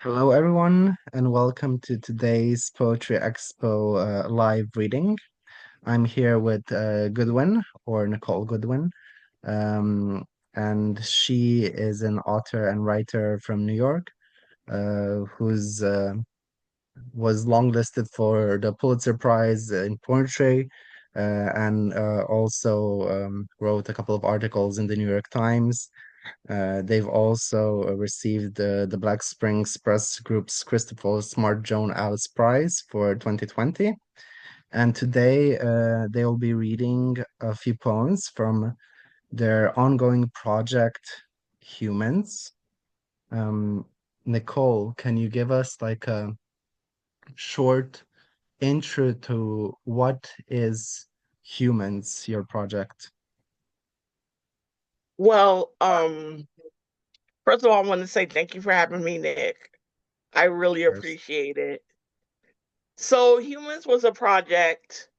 Hello, everyone, and welcome to today's Poetry Expo live reading. I'm here with Goodwin, or Nicole Goodwin, um, and she is an author and writer from New York, who's was longlisted for the Pulitzer Prize in poetry, and also wrote a couple of articles in the New York Times. They've also received the Black Springs Press Group's Christopher Smart Joan Alice Prize for 2020. And today they will be reading a few poems from their ongoing project, Humans. Um, Nicole, can you give us like a short intro to what is Humans, your project? Well, first of all, I want to say thank you for having me, Nick. I really First. appreciate it. So, Humans was a project.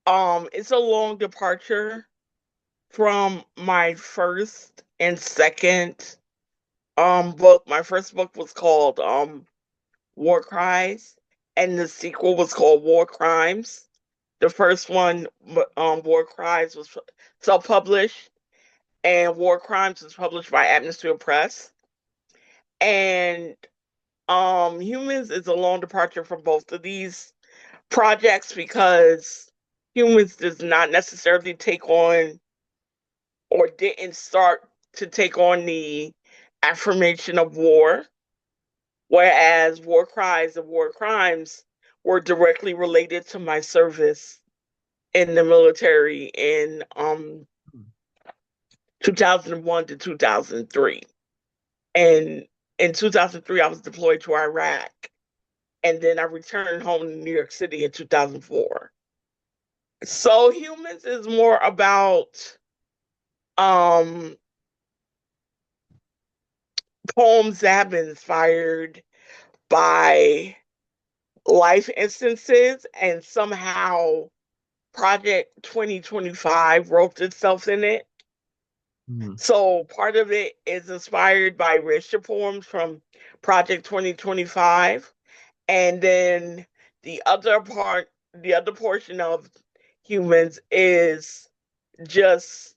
It's a long departure from my first and second book. My first book was called War Cries, and the sequel was called War Crimes. The first one, War Cries, was self-published, and War Crimes was published by Atmosphere Press. And Humans is a long departure from both of these projects because Humans does not necessarily take on or didn't start to take on the affirmation of war, whereas War Cries and War Crimes were directly related to my service in the military in 2001 to 2003. And in 2003, I was deployed to Iraq, and then I returned home to New York City in 2004. So Humans is more about um poems that have been inspired by life instances, and somehow Project 2025 roped itself in it. Hmm. So part of it is inspired by Risha poems from Project 2025, and then the other part, the other portion of Humans is just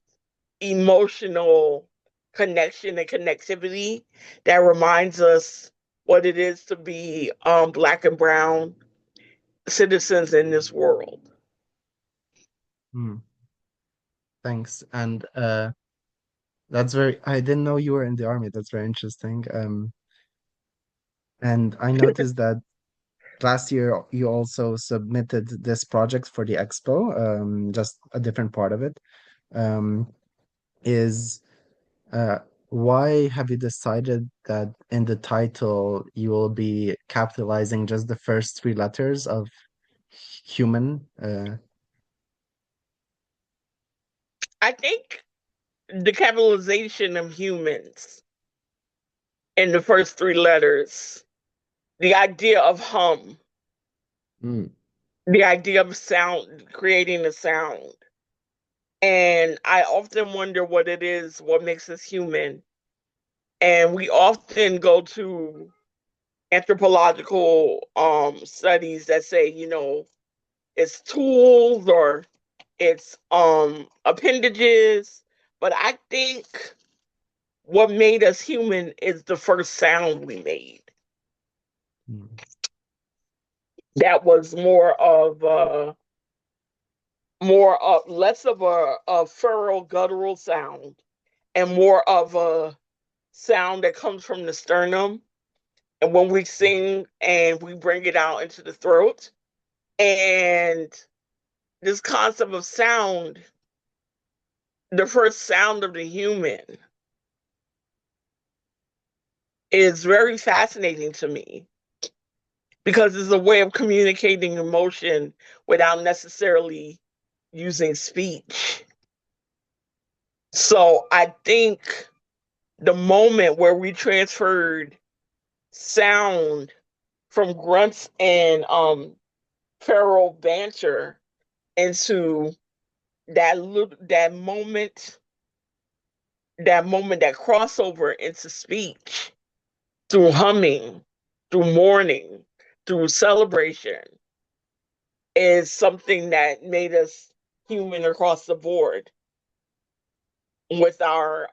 emotional connection and connectivity that reminds us what it is to be Black and brown citizens in this world. Hmm. Thanks. And that's very, I didn't know you were in the army. That's very interesting. And I noticed that last year you also submitted this project for the expo, just a different part of it. Um, is uh, why have you decided that in the title you will be capitalizing just the first three letters of human? I think the capitalization of humans in the first three letters, the idea of hum, Mm, the idea of sound, creating a sound. And I often wonder what it is, what makes us human. And we often go to anthropological studies that say, it's tools or it's appendages. But I think what made us human is the first sound we made. mm, That was more of less of a feral guttural sound and more of a sound that comes from the sternum. And when we sing and we bring it out into the throat, and this concept of sound, the first sound of the human, is very fascinating to me because it's a way of communicating emotion without necessarily using speech. So I think the moment where we transferred sound from grunts and feral banter into that moment, that crossover into speech through humming, through mourning, through celebration, is something that made us human across the board with our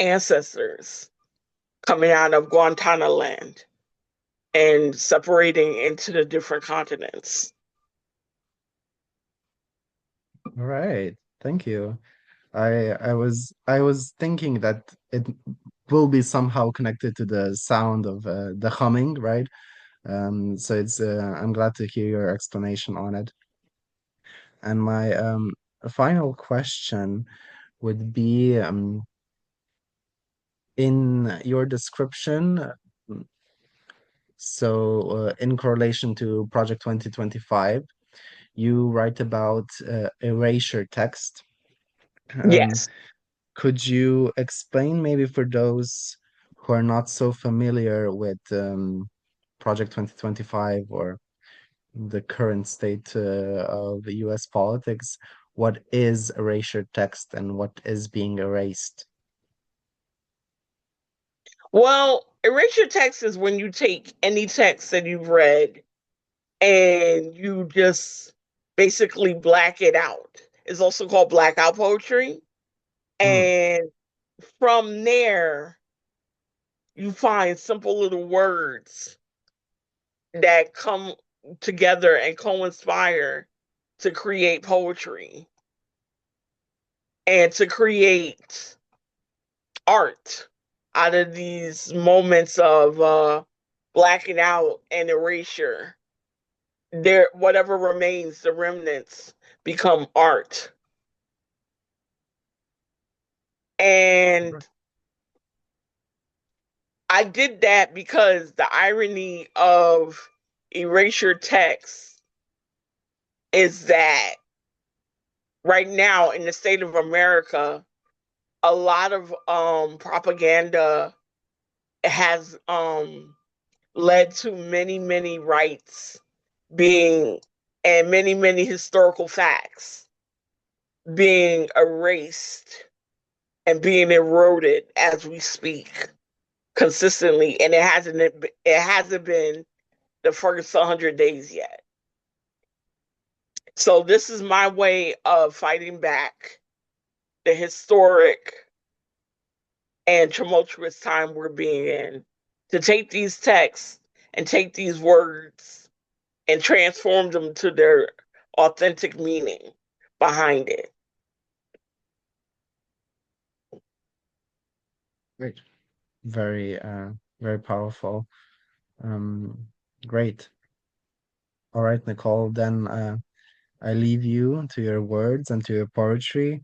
ancestors coming out of Guantanamo land and separating into the different continents. All right. Thank you. I was thinking that it will be somehow connected to the sound of the humming, right? So it's I'm glad to hear your explanation on it. And my final question would be in your description. In correlation to Project 2025, you write about erasure text. Um, Yes. could you explain maybe for those who are not so familiar with Project 2025 or the current state of the US politics, what is erasure text and what is being erased? Well, erasure text is when you take any text that you've read and you just basically black it out. It's also called blackout poetry. Mm, And from there, you find simple little words that come together and co-inspire to create poetry and to create art out of these moments of blacking out and erasure. There, whatever remains, the remnants become art. And I did that because the irony of erasure text is that right now in the state of America, a lot of propaganda has led to many, many rights being and many, many historical facts being erased and being eroded as we speak consistently, and it hasn't been the first 100 days yet. So this is my way of fighting back the historic and tumultuous time we're being in, to take these texts and take these words and transform them to their authentic meaning behind it. great. Very, very powerful. Um, great. All right, Nicole, then I leave you to your words and to your poetry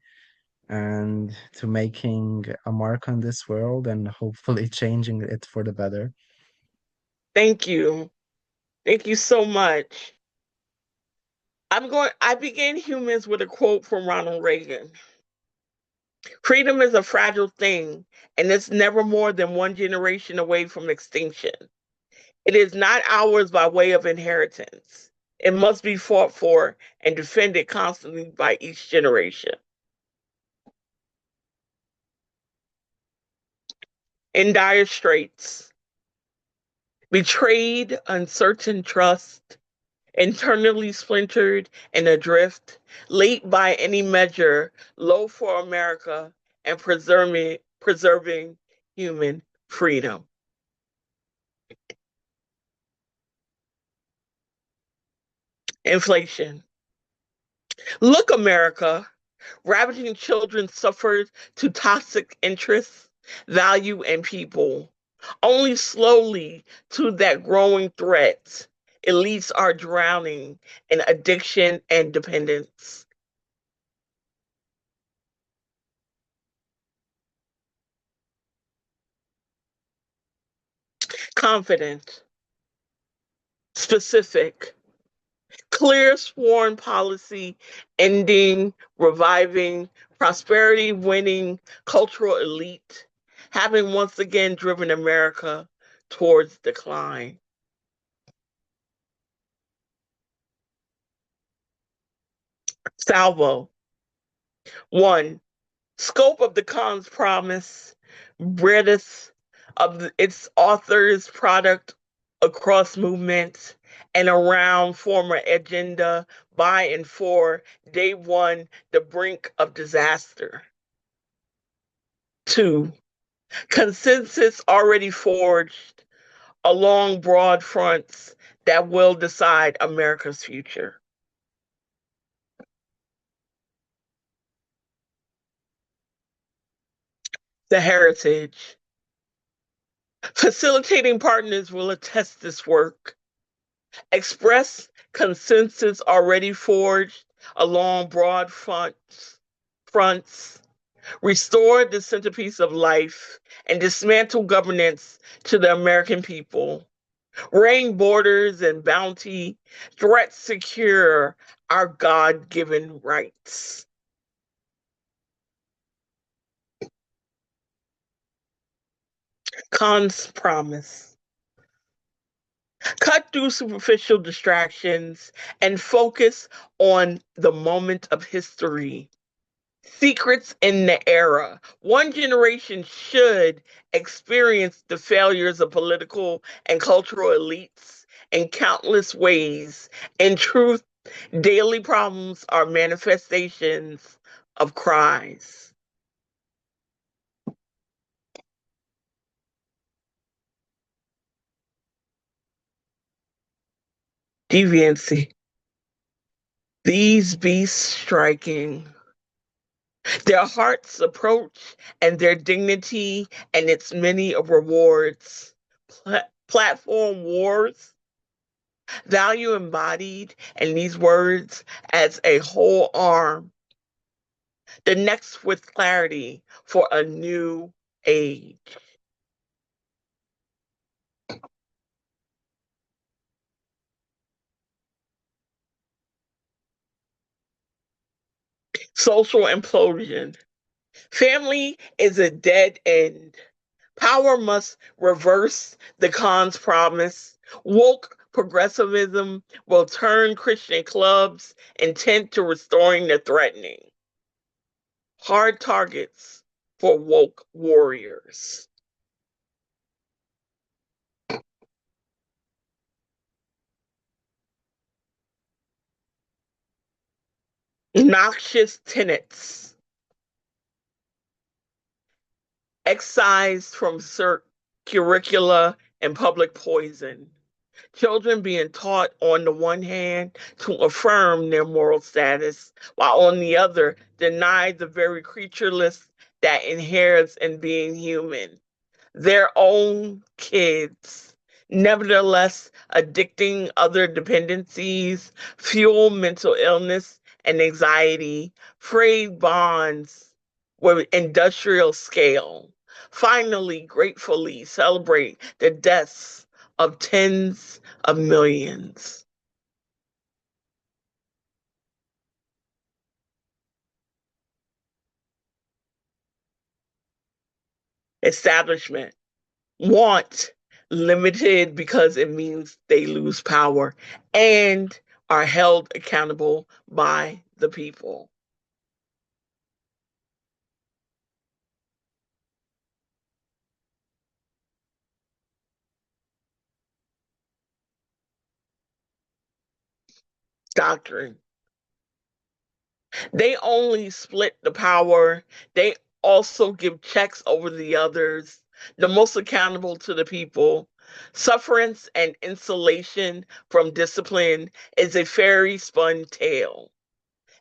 and to making a mark on this world and hopefully changing it for the better. Thank you. Thank you so much. I began Humans with a quote from Ronald Reagan. Freedom is a fragile thing, and it's never more than one generation away from extinction. It is not ours by way of inheritance. It must be fought for and defended constantly by each generation. In dire straits, betrayed, uncertain trust, internally splintered and adrift, late by any measure, low for America, and preserving human freedom. Inflation. Look, America, ravaging children suffered to toxic interests, value, and people. Only slowly to that growing threat. Elites are drowning in addiction and dependence. Confident, specific, clear sworn policy ending, reviving, prosperity winning cultural elite, having once again driven America towards decline. Salvo. One, scope of the Khan's promise, breadth, of its authors, product across movements and around former agenda by and for day one, the brink of disaster. Two, consensus already forged along broad fronts that will decide America's future. The heritage. Facilitating partners will attest this work. Express consensus already forged along broad fronts, restore the centerpiece of life, and dismantle governance to the American people. Reign borders and bounty, threats secure our God given rights. Khan's promise. Cut through superficial distractions and focus on the moment of history. Secrets in the era. One generation should experience the failures of political and cultural elites in countless ways. In truth, daily problems are manifestations of cries. Deviancy. These beasts striking their heart's approach and their dignity and its many rewards. Platform wars, value embodied in these words as a whole arm, the next with clarity for a new age. Social implosion. Family is a dead end. Power must reverse the Khan's promise. Woke progressivism will turn Christian clubs intent to restoring the threatening. Hard targets for woke warriors. Noxious tenets. Excised from curricula and public poison. Children being taught, on the one hand, to affirm their moral status, while on the other, denied the very creatureless that inheres in being human. Their own kids. Nevertheless, addicting other dependencies, fuel mental illness and anxiety, frayed bonds with industrial scale. Finally, gratefully celebrate the deaths of tens of millions. Establishment. Want limited because it means they lose power and are held accountable by the people. Doctrine. They only split the power. They also give checks over the others, the most accountable to the people. Sufferance and insulation from discipline is a fairy spun tale.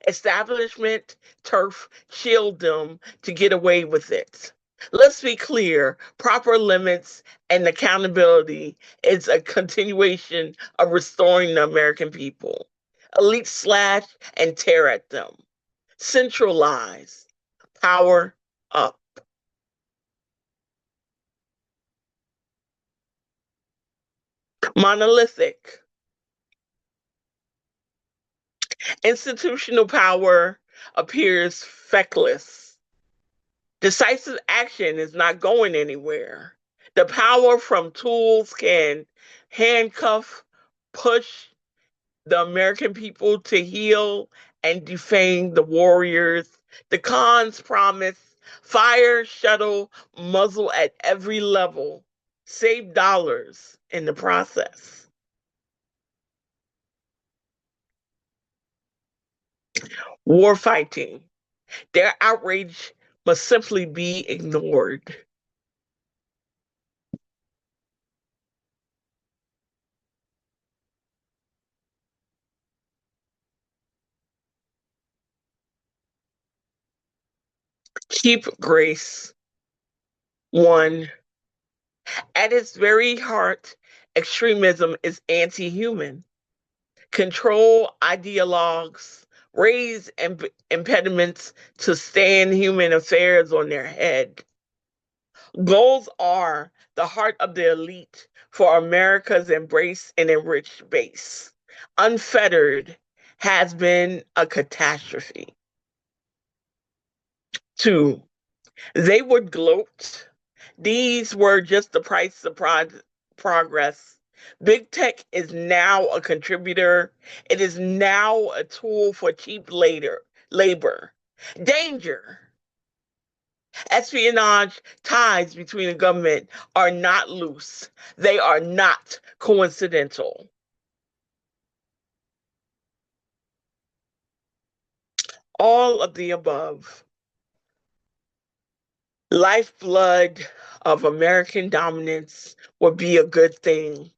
Establishment, turf, shield them to get away with it. Let's be clear, proper limits and accountability is a continuation of restoring the American people. Elite slash and tear at them. Centralize, power up. Monolithic, institutional power appears feckless. Decisive action is not going anywhere. The power from tools can handcuff, push the American people to heal and defame the warriors. The Khan's promise Fire shuttle muzzle at every level. Save dollars in the process. War fighting. Their outrage must simply be ignored. Keep grace. One, at its very heart, extremism is anti human. Control ideologues, raise impediments to stand human affairs on their head. Goals are the heart of the elite for America's embraced and enriched base. Unfettered has been a catastrophe. Two, they would gloat. These were just the price of progress. Big tech is now a contributor. It is now a tool for cheap labor. Danger. Espionage ties between the government are not loose. They are not coincidental. All of the above. Lifeblood of American dominance would be a good thing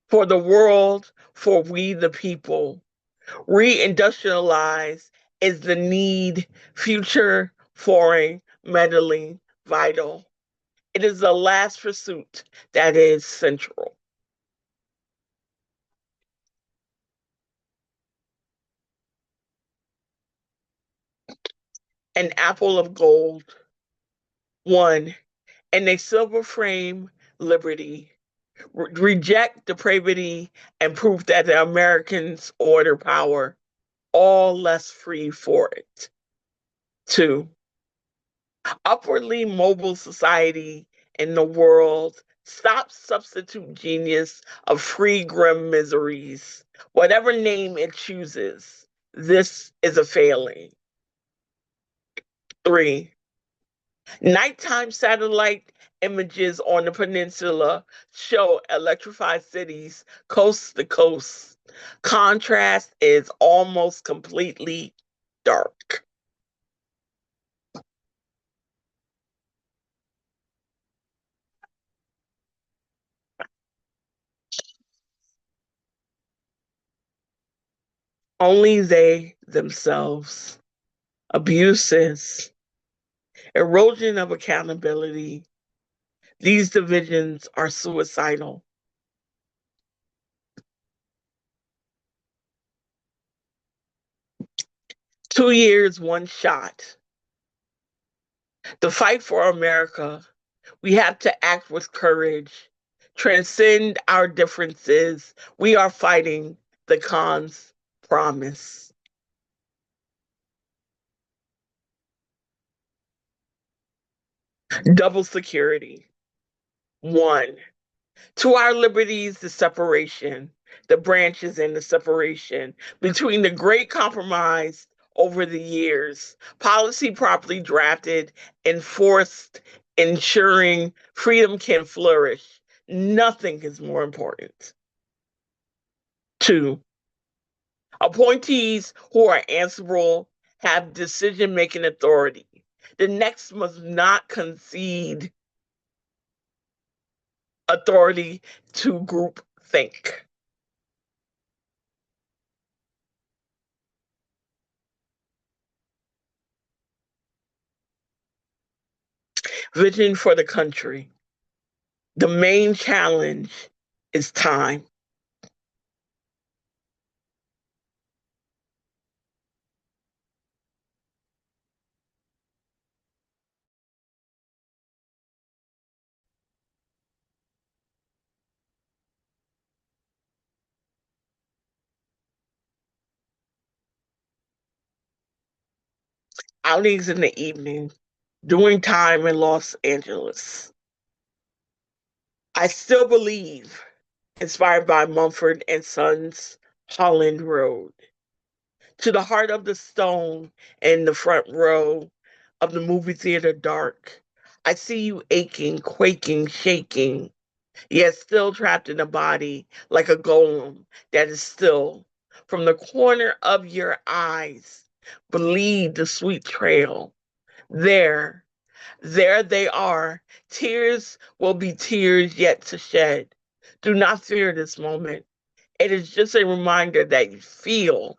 for the world, for we the people. Reindustrialize is the need, future, foreign, meddling, vital. It is the last pursuit that is central. An apple of gold. One, and a silver frame, liberty. Reject depravity and prove that the Americans order power, all less free for it. Two, upwardly mobile society in the world. Stop substitute genius of free grim miseries. Whatever name it chooses, this is a failing. Three, nighttime satellite images on the peninsula show electrified cities coast to coast. Contrast is almost completely dark. Only they themselves. Abuses, erosion of accountability. These divisions are suicidal. 2 years, one shot. The fight for America, we have to act with courage, transcend our differences. We are fighting the Khan's promise. Double security. One, to our liberties, the separation, the branches and the separation between the great compromise over the years, policy properly drafted, enforced, ensuring freedom can flourish. Nothing is more important. Two, appointees who are answerable have decision making authority. The next must not concede authority to group think. Vision for the country. The main challenge is time. Outings in the evening, doing time in Los Angeles. I still believe, inspired by Mumford and Sons, Holland Road. To the heart of the stone in the front row, of the movie theater dark. I see you aching, quaking, shaking, yet still trapped in a body like a golem that is still. From the corner of your eyes, bleed the sweet trail. There, there they are. Tears will be tears yet to shed. Do not fear this moment. It is just a reminder that you feel.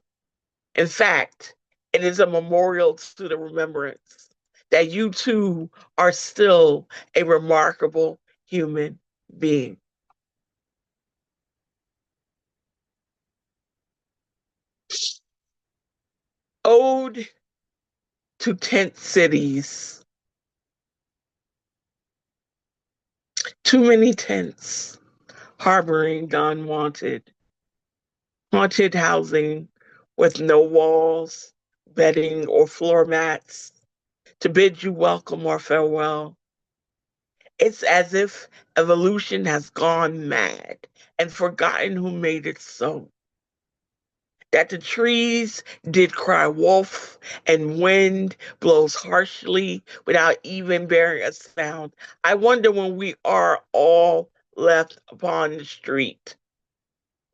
In fact, it is a memorial to the remembrance that you too are still a remarkable human being. Ode to tent cities. Too many tents harboring the unwanted. Haunted housing with no walls, bedding, or floor mats to bid you welcome or farewell. It's as if evolution has gone mad and forgotten who made it so. That the trees did cry wolf and wind blows harshly without even bearing a sound. I wonder when we are all left upon the street.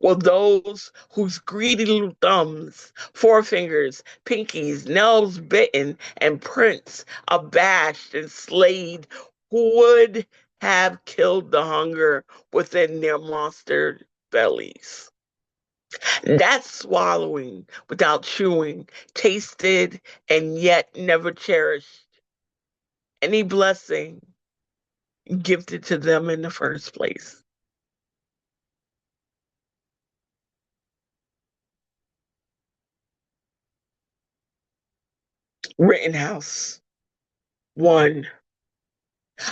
Will those whose greedy little thumbs, forefingers, pinkies, nails bitten, and prints abashed and slayed would have killed the hunger within their monster bellies? That swallowing without chewing, tasted and yet never cherished any blessing gifted to them in the first place. Rittenhouse. One.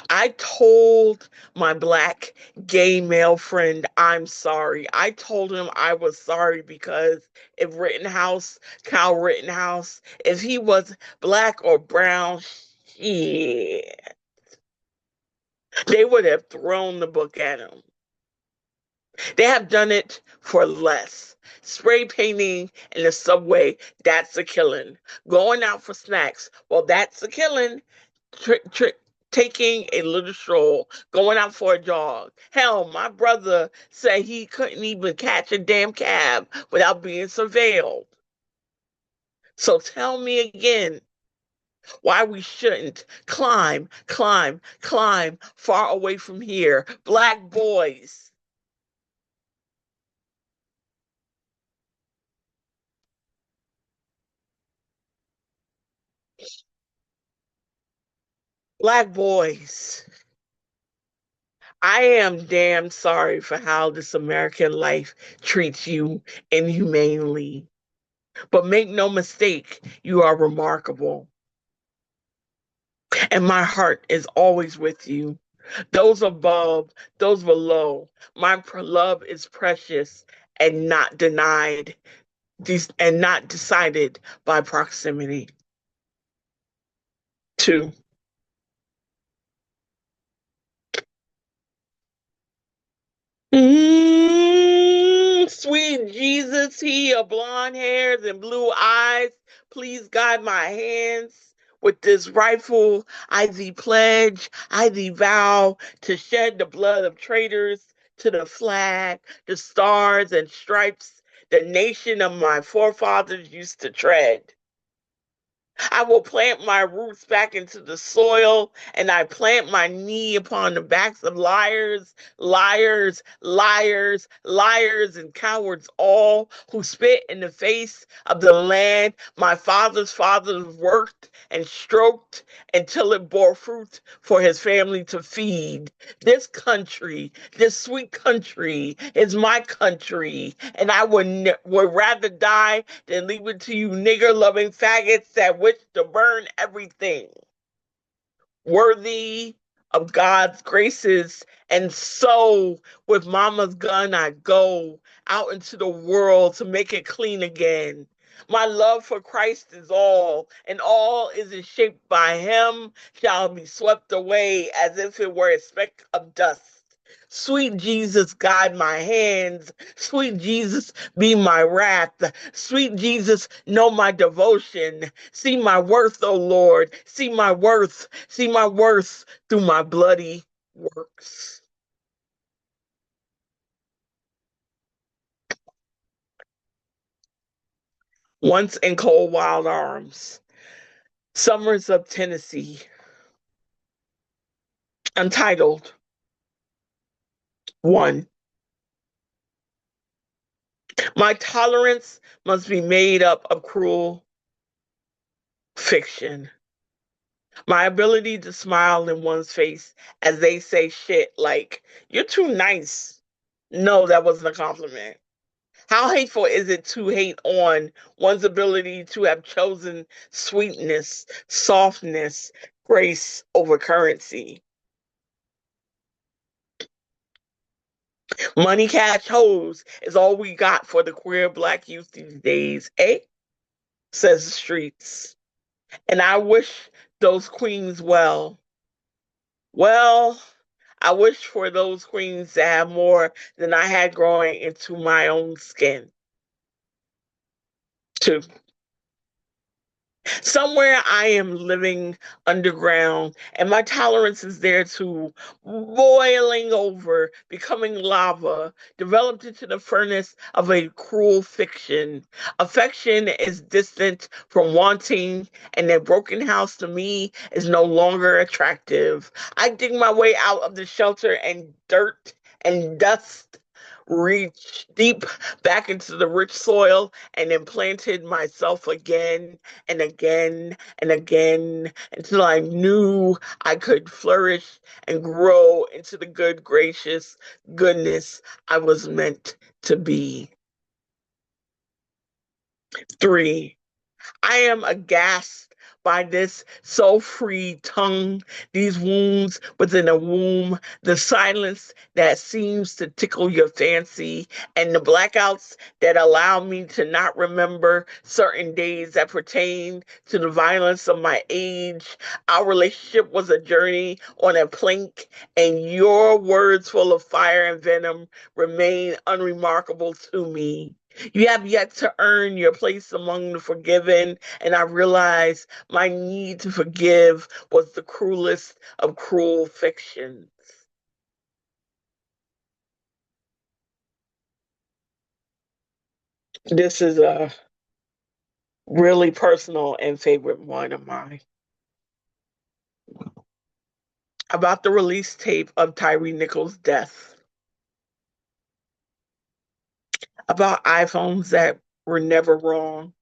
I told my black gay male friend, I'm sorry. I told him I was sorry because if Rittenhouse, Kyle Rittenhouse, if he was black or brown, shit, they would have thrown the book at him. They have done it for less. Spray painting in the subway, that's a killing. Going out for snacks, well, that's a killing. Taking a little stroll, going out for a jog. Hell, my brother said he couldn't even catch a damn cab without being surveilled. So tell me again why we shouldn't climb, climb, climb far away from here. Black boys. Black boys. I am damn sorry for how this American life treats you inhumanely. But make no mistake, you are remarkable. And my heart is always with you. Those above, those below. My love is precious and not denied, and not decided by proximity. Two. Sweet Jesus, he of blonde hairs and blue eyes, please guide my hands with this rifle. I thee pledge, I thee vow to shed the blood of traitors to the flag, the stars and stripes the nation of my forefathers used to tread. I will plant my roots back into the soil, and I plant my knee upon the backs of liars, liars, liars, liars, and cowards all who spit in the face of the land my father's fathers worked and stroked until it bore fruit for his family to feed. This country, this sweet country, is my country, and I would rather die than leave it to you nigger loving faggots that wish to burn everything worthy of God's graces. And so, with Mama's gun, I go out into the world to make it clean again. My love for Christ is all, and all is shaped by Him shall be swept away as if it were a speck of dust. Sweet Jesus, guide my hands. Sweet Jesus, be my wrath. Sweet Jesus, know my devotion. See my worth, O Lord. See my worth. See my worth through my bloody works. Once in cold wild arms. Summers of Tennessee. Untitled. 1. My tolerance must be made up of cruel fiction. My ability to smile in one's face as they say shit like, you're too nice. No, that wasn't a compliment. How hateful is it to hate on one's ability to have chosen sweetness, softness, grace over currency? Money, cash, hoes is all we got for the queer black youth these days, eh? Says the streets. And I wish those queens well. Well, I wish for those queens to have more than I had growing into my own skin. 2. Somewhere I am living underground, and my tolerance is there too, boiling over, becoming lava, developed into the furnace of a cruel fiction. Affection is distant from wanting, and a broken house to me is no longer attractive. I dig my way out of the shelter and dirt and dust, reach deep back into the rich soil and implanted myself again and again and again until I knew I could flourish and grow into the good, gracious goodness I was meant to be. 3. I am aghast by this so free tongue, these wounds within a womb, the silence that seems to tickle your fancy, and the blackouts that allow me to not remember certain days that pertain to the violence of my age. Our relationship was a journey on a plank, and your words full of fire and venom remain unremarkable to me. You have yet to earn your place among the forgiven, and I realized my need to forgive was the cruelest of cruel fictions. This is a really personal and favorite one of mine. About the release tape of Tyree Nichols' death, about iPhones that were never wrong.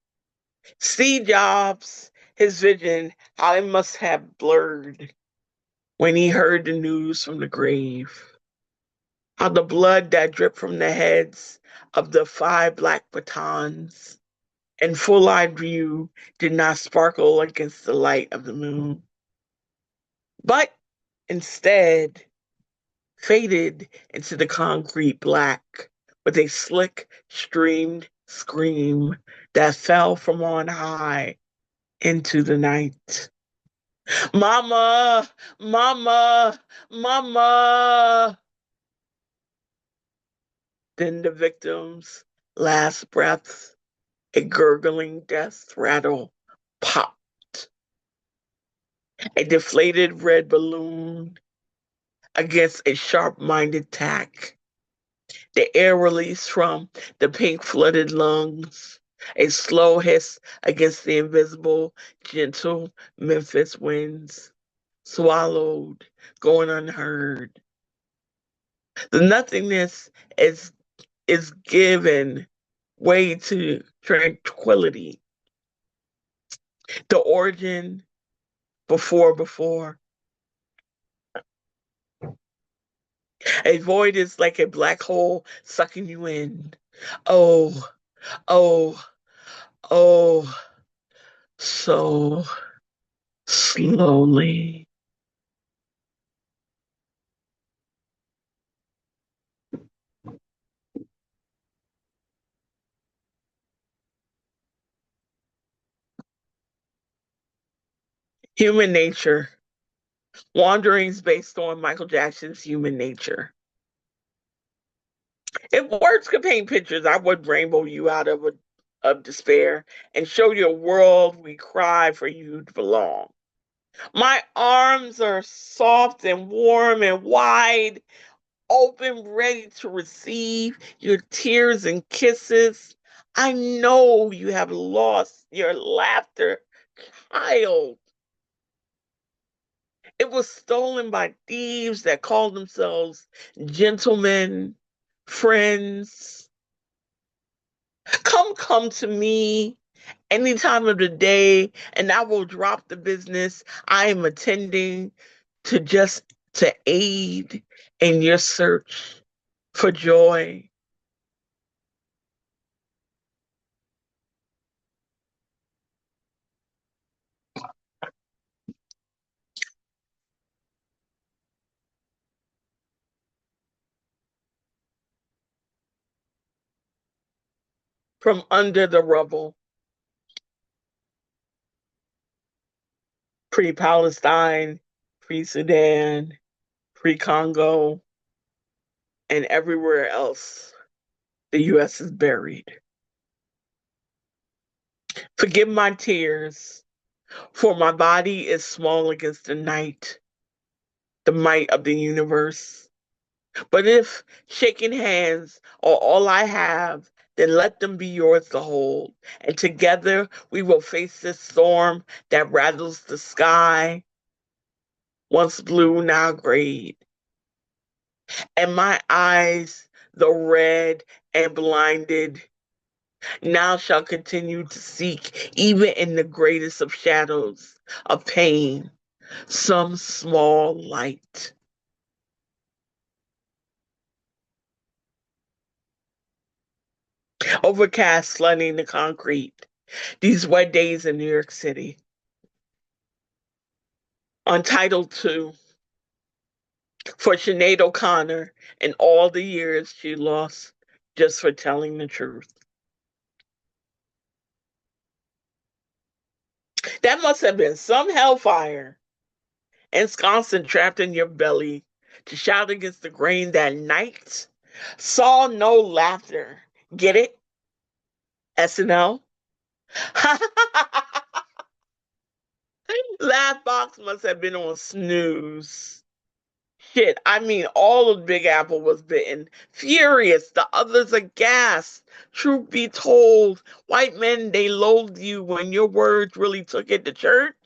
Steve Jobs, his vision, how it must have blurred when he heard the news from the grave. How the blood that dripped from the heads of the 5 black batons in full eyed view did not sparkle against the light of the moon, but instead faded into the concrete black with a slick, streamed scream that fell from on high into the night. Mama, mama, mama. Then the victim's last breaths, a gurgling death rattle popped. A deflated red balloon against a sharp-minded tack. The air released from the pink-flooded lungs. A slow hiss against the invisible, gentle Memphis winds. Swallowed, going unheard. The nothingness is is given way to tranquility. The origin before. A void is like a black hole sucking you in. Oh, oh, oh, so slowly. Human nature. Wanderings based on Michael Jackson's Human Nature. If words could paint pictures, I would rainbow you out of despair and show you a world we cry for you to belong. My arms are soft and warm and wide, open, ready to receive your tears and kisses. I know you have lost your laughter, child. It was stolen by thieves that called themselves gentlemen, friends. Come to me any time of the day, and I will drop the business I am attending to just to aid in your search for joy. From under the rubble, pre Palestine, pre Sudan, pre Congo, and everywhere else the US is buried. Forgive my tears, for my body is small against the night, the might of the universe. But if shaking hands are all I have, then let them be yours to hold. And together we will face this storm that rattles the sky, once blue, now gray. And my eyes, though red and blinded, now shall continue to seek, even in the greatest of shadows of pain, some small light. Overcast flooding the concrete. These wet days in New York City. Untitled 2 for Sinead O'Connor and all the years she lost just for telling the truth. That must have been some hellfire, ensconced and trapped in your belly to shout against the grain that night. Saw no laughter. Get it? SNL? Laugh box must have been on snooze. Shit, I mean, all of Big Apple was bitten. Furious, the others aghast. Truth be told, white men, they loathed you when your words really took it to church.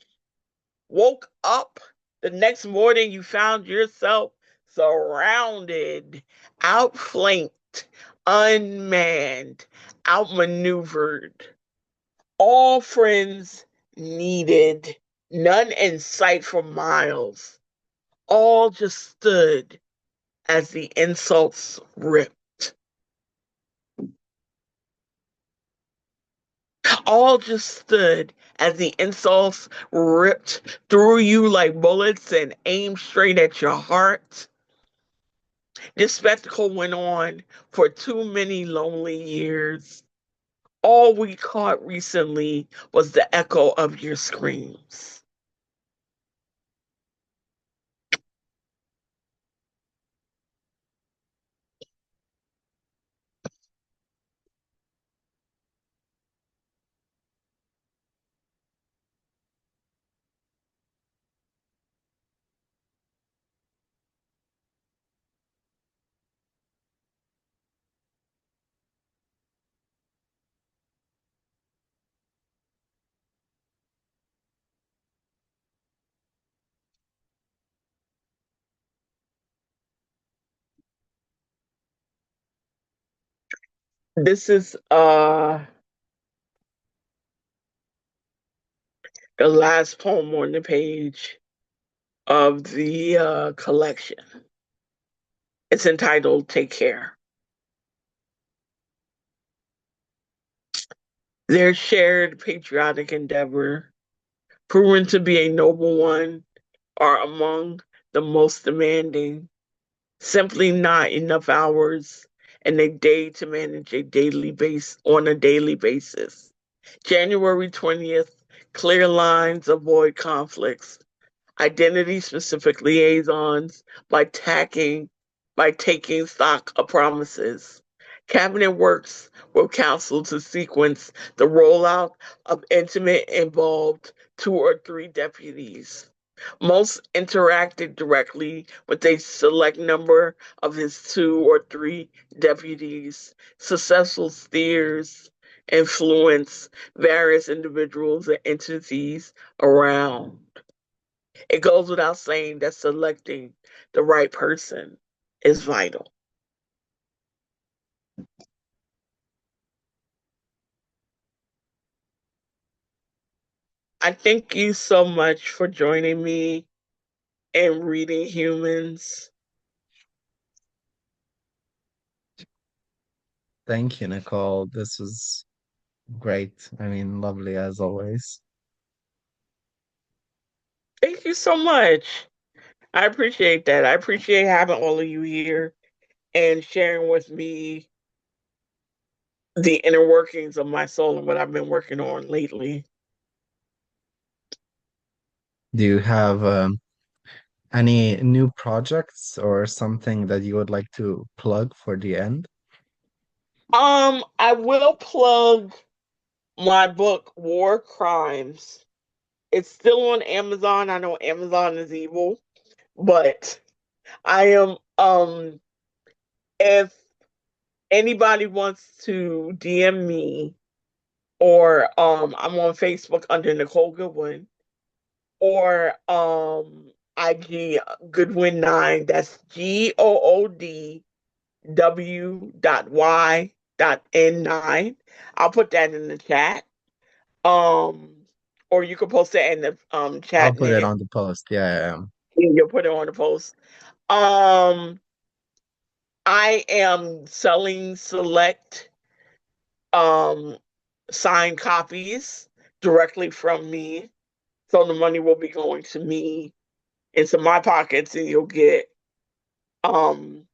Woke up the next morning, you found yourself surrounded, outflanked, unmanned, outmaneuvered. All friends needed, none in sight for miles. All just stood as the insults ripped. All just stood as the insults ripped through you like bullets and aimed straight at your heart. This spectacle went on for too many lonely years. All we caught recently was the echo of your screams. This is the last poem on the page of the collection. It's entitled Take Care. Their shared patriotic endeavor, proven to be a noble one, are among the most demanding. Simply not enough hours in a day to manage a daily base on a daily basis. January 20th, clear lines, avoid conflicts. Identity specific liaisons by taking stock of promises. Cabinet works with council to sequence the rollout of intimate involved 2 or 3 deputies. Most interacted directly with a select number of his 2 or 3 deputies. Successful steers influence various individuals and entities around. It goes without saying that selecting the right person is vital. I thank you so much for joining me in reading humans. Thank you, Nicole. This was great. I mean, lovely as always. Thank you so much. I appreciate that. I appreciate having all of you here and sharing with me the inner workings of my soul and what I've been working on lately. Do you have any new projects or something that you would like to plug for the end? I will plug my book War Crimes. It's still on Amazon. I know Amazon is evil, but I am if anybody wants to DM me or I'm on Facebook under Nicole Goodwin or IG Goodwin 9. That's GOODW.Y.N 9. I'll put that in the chat. Um or you can post it in the I'll chat put it now. on the post. Yeah. You'll put it on the post. Um I am selling select um signed copies directly from me. So the money will be going to me into my pockets, and you'll get um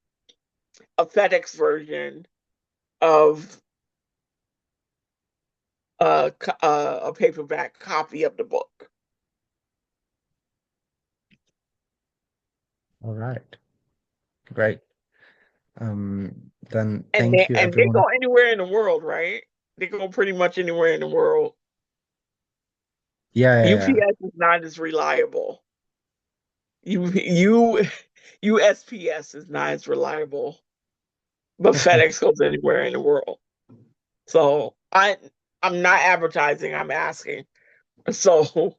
a FedEx version of a paperback copy of the book. All right. Great. Then And thank you, they go everyone. anywhere in the world, right? They go pretty much anywhere in the world. Yeah. UPS is not as reliable. You USPS is not as reliable, but FedEx goes anywhere in the world. So I'm not advertising. I'm asking. So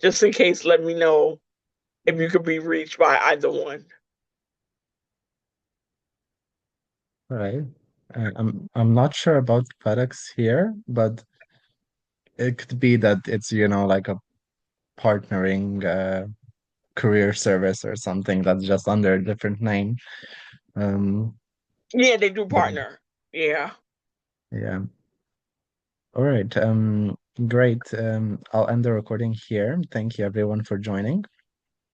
just in case, let me know if you could be reached by either one. All right. I'm not sure about FedEx here, but it could be that it's, like a partnering courier service or something that's just under a different name. Um, Yeah, they do but partner. Yeah. yeah. All right. Great. I'll end the recording here. Thank you everyone for joining.